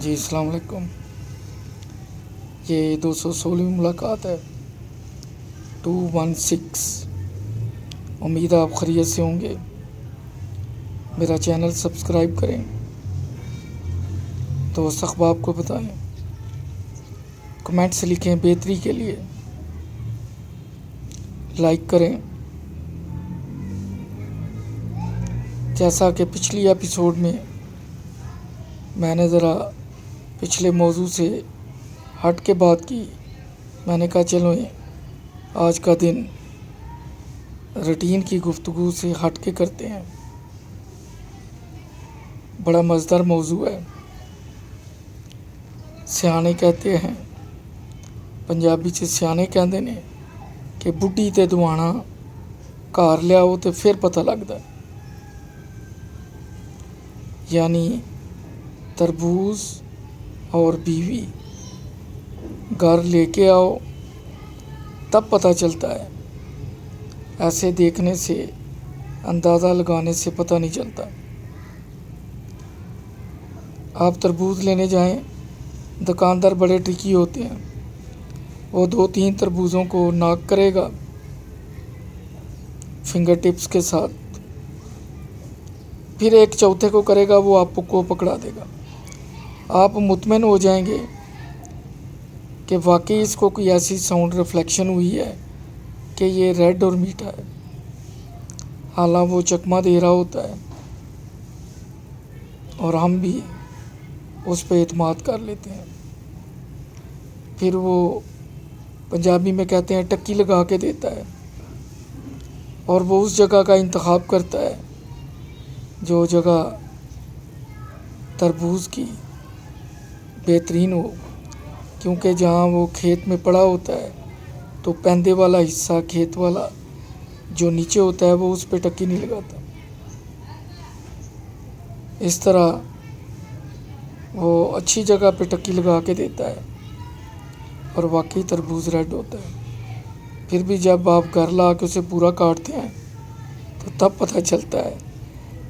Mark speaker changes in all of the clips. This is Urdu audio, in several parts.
Speaker 1: جی السلام علیکم۔ یہ 216ویں ملاقات ہے 216۔ امید ہے آپ خیریت سے ہوں گے۔ میرا چینل سبسکرائب کریں، دوست احباب کو بتائیں، کمنٹس لکھیں بہتری کے لیے، لائک کریں۔ جیسا کہ پچھلی ایپیسوڈ میں نے ذرا پچھلے موضوع سے ہٹ کے بات کی، میں نے کہا چلو آج کا دن روٹین کی گفتگو سے ہٹ کے کرتے ہیں۔ بڑا مزیدار موضوع ہے۔ سیانے کہتے ہیں، پنجابی سے سیانے کہندے نے کہ بڈھی تے دوانا گھر لیاؤ تے پھر پتہ لگتا ہے۔ یعنی تربوز اور بیوی گھر لے کے آؤ تب پتہ چلتا ہے، ایسے دیکھنے سے، اندازہ لگانے سے پتہ نہیں چلتا۔ آپ تربوز لینے جائیں، دکاندار بڑے ٹرکی ہوتے ہیں، وہ 2-3 تربوزوں کو ناک کرے گا فنگر ٹپس کے ساتھ، پھر ایک چوتھے کو کرے گا، وہ آپ کو پکڑا دے گا۔ آپ مطمئن ہو جائیں گے کہ واقعی اس کو کوئی ایسی ساؤنڈ ریفلیکشن ہوئی ہے کہ یہ ریڈ اور میٹھا ہے، حالانکہ وہ چکما دے رہا ہوتا ہے اور ہم بھی اس پہ اعتماد کر لیتے ہیں۔ پھر وہ پنجابی میں کہتے ہیں ٹکی لگا کے دیتا ہے، اور وہ اس جگہ کا انتخاب کرتا ہے جو جگہ تربوز کی بہترین ہو، کیونکہ جہاں وہ کھیت میں پڑا ہوتا ہے تو پیندے والا حصہ کھیت والا جو نیچے ہوتا ہے وہ اس پہ ٹکی نہیں لگاتا۔ اس طرح وہ اچھی جگہ پہ ٹکی لگا کے دیتا ہے اور واقعی تربوز ریڈ ہوتا ہے۔ پھر بھی جب آپ گھر لا کے اسے پورا کاٹتے ہیں تو تب پتہ چلتا ہے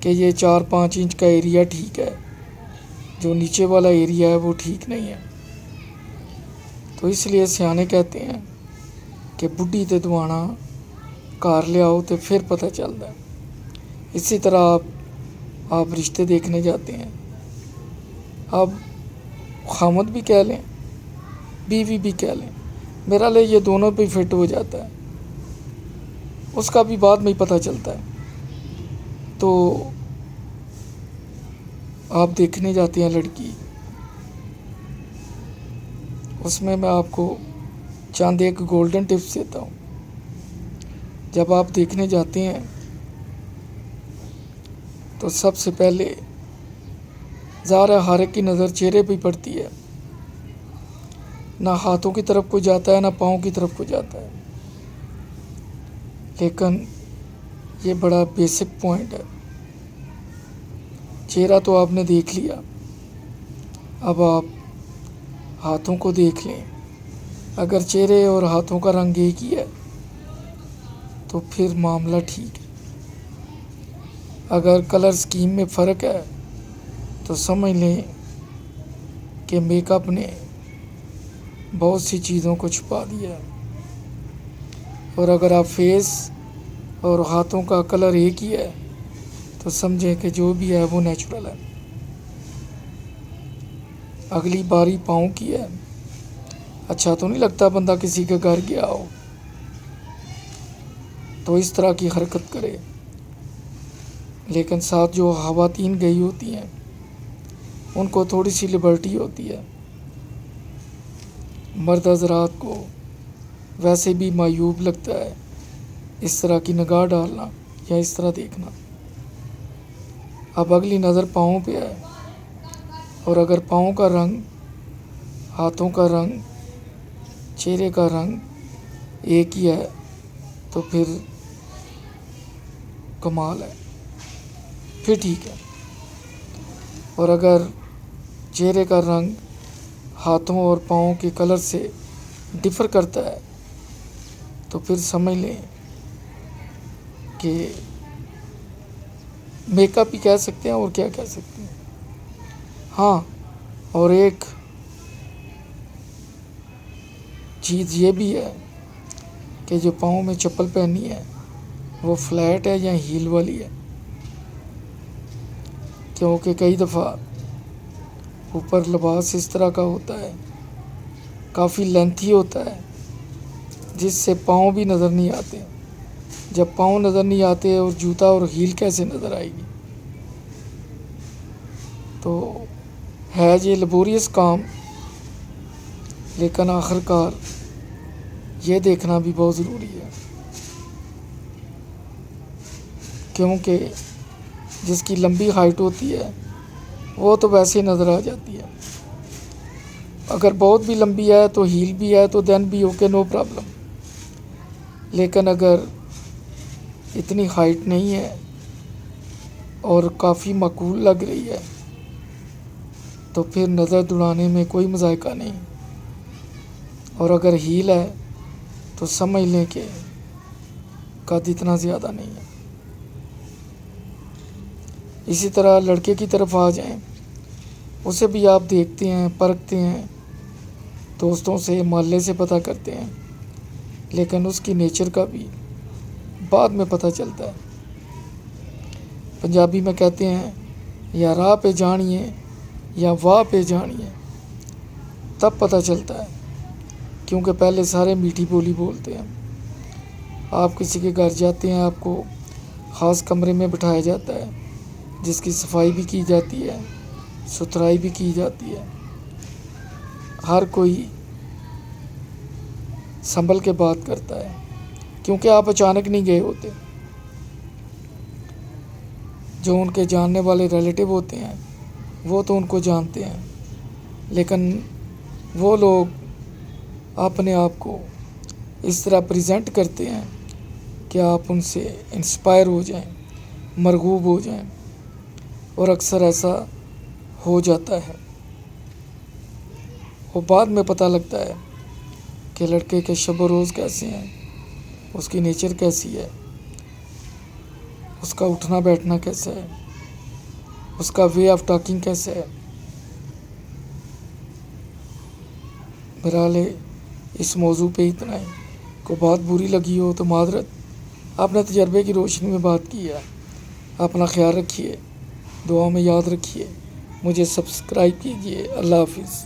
Speaker 1: کہ یہ 4-5 انچ کا ایریا ٹھیک ہے، جو نیچے والا ایریا ہے وہ ٹھیک نہیں ہے۔ تو اس لیے سیانے کہتے ہیں کہ بڈھی تے دوانا گھر لیاؤ تے پھر پتہ چلتا ہے۔ اسی طرح آپ رشتے دیکھنے جاتے ہیں، اب خامد بھی کہہ لیں، بیوی بھی کہہ لیں، میرا لے یہ دونوں پہ فٹ ہو جاتا ہے، اس کا بھی بعد میں ہی پتہ چلتا ہے۔ تو آپ دیکھنے جاتے ہیں لڑکی، اس میں آپ کو چند ایک گولڈن ٹپس دیتا ہوں۔ جب آپ دیکھنے جاتے ہیں تو سب سے پہلے ظاہر ہر ایک کی نظر چہرے پہ پڑتی ہے، نہ ہاتھوں کی طرف کوئی جاتا ہے نہ پاؤں کی طرف کوئی جاتا ہے، لیکن یہ بڑا بیسک پوائنٹ ہے۔ چہرہ تو آپ نے دیکھ لیا، اب آپ ہاتھوں کو دیکھ لیں۔ اگر چہرے اور ہاتھوں کا رنگ ایک ہی ہے تو پھر معاملہ ٹھیک ہے۔ اگر کلر سکیم میں فرق ہے تو سمجھ لیں کہ میک اپ نے بہت سی چیزوں کو چھپا دیا ہے، اور اگر آپ فیس اور ہاتھوں کا کلر ایک ہی ہے تو سمجھیں کہ جو بھی ہے وہ نیچرل ہے۔ اگلی باری پاؤں کی ہے، اچھا تو نہیں لگتا بندہ کسی کے گھر گیا ہو تو اس طرح کی حرکت کرے، لیکن ساتھ جو خواتین گئی ہوتی ہیں ان کو تھوڑی سی لبرٹی ہوتی ہے۔ مرد حضرات کو ویسے بھی معیوب لگتا ہے اس طرح کی نگاہ ڈالنا یا اس طرح دیکھنا۔ اب اگلی نظر پاؤں پہ ہے، اور اگر پاؤں کا رنگ، ہاتھوں کا رنگ، چہرے کا رنگ ایک ہی ہے تو پھر کمال ہے، پھر ٹھیک ہے۔ اور اگر چہرے کا رنگ ہاتھوں اور پاؤں کے کلر سے ڈفر کرتا ہے تو پھر سمجھ لیں کہ میک اپ ہی کہہ سکتے ہیں، اور کیا کہہ سکتے ہیں۔ ہاں، اور ایک چیز یہ بھی ہے کہ جو پاؤں میں چپل پہنی ہے وہ فلیٹ ہے یا ہیل والی ہے، کیونکہ کئی دفعہ اوپر لباس اس طرح کا ہوتا ہے، کافی لینتھی ہوتا ہے، جس سے پاؤں بھی نظر نہیں آتے۔ جب پاؤں نظر نہیں آتے اور جوتا اور ہیل کیسے نظر آئے گی؟ تو ہے یہ لیبوریس کام، لیکن آخر کار یہ دیکھنا بھی بہت ضروری ہے، کیونکہ جس کی لمبی ہائٹ ہوتی ہے وہ تو ویسے ہی نظر آ جاتی ہے۔ اگر بہت بھی لمبی ہے تو ہیل بھی ہے تو دین بھی اوکے، نو پرابلم۔ لیکن اگر اتنی ہائٹ نہیں ہے اور کافی معقول لگ رہی ہے تو پھر نظر دوڑانے میں کوئی مذائقہ نہیں، اور اگر ہیل ہے تو سمجھ لیں کہ قد اتنا زیادہ نہیں ہے۔ اسی طرح لڑکے کی طرف آ جائیں، اسے بھی آپ دیکھتے ہیں، پرکھتے ہیں، دوستوں سے، محلے سے پتہ کرتے ہیں، لیکن اس کی نیچر کا بھی بعد میں پتہ چلتا ہے۔ پنجابی میں کہتے ہیں یا راہ پہ جانیے یا واہ پہ جانیے، تب پتہ چلتا ہے، کیونکہ پہلے سارے میٹھی بولی بولتے ہیں۔ آپ کسی کے گھر جاتے ہیں، آپ کو خاص کمرے میں بٹھایا جاتا ہے، جس کی صفائی بھی کی جاتی ہے، ستھرائی بھی کی جاتی ہے، ہر کوئی سنبھل کے بات کرتا ہے، کیونکہ آپ اچانک نہیں گئے ہوتے۔ جو ان کے جاننے والے ریلیٹیو ہوتے ہیں وہ تو ان کو جانتے ہیں، لیکن وہ لوگ اپنے آپ کو اس طرح پریزنٹ کرتے ہیں کہ آپ ان سے انسپائر ہو جائیں، مرغوب ہو جائیں، اور اکثر ایسا ہو جاتا ہے۔ وہ بعد میں پتہ لگتا ہے کہ لڑکے کے شب و روز کیسے ہیں، اس کی نیچر کیسی ہے، اس کا اٹھنا بیٹھنا کیسا ہے، اس کا وے آف ٹاکنگ کیسا ہے۔ بہرحال اس موضوع پہ اتنا ہی، کوئی بات بری لگی ہو تو معذرت، اپنے تجربے کی روشنی میں بات کی ہے۔ اپنا خیال رکھیے، دعا میں یاد رکھیے، مجھے سبسکرائب کیجیے۔ اللہ حافظ۔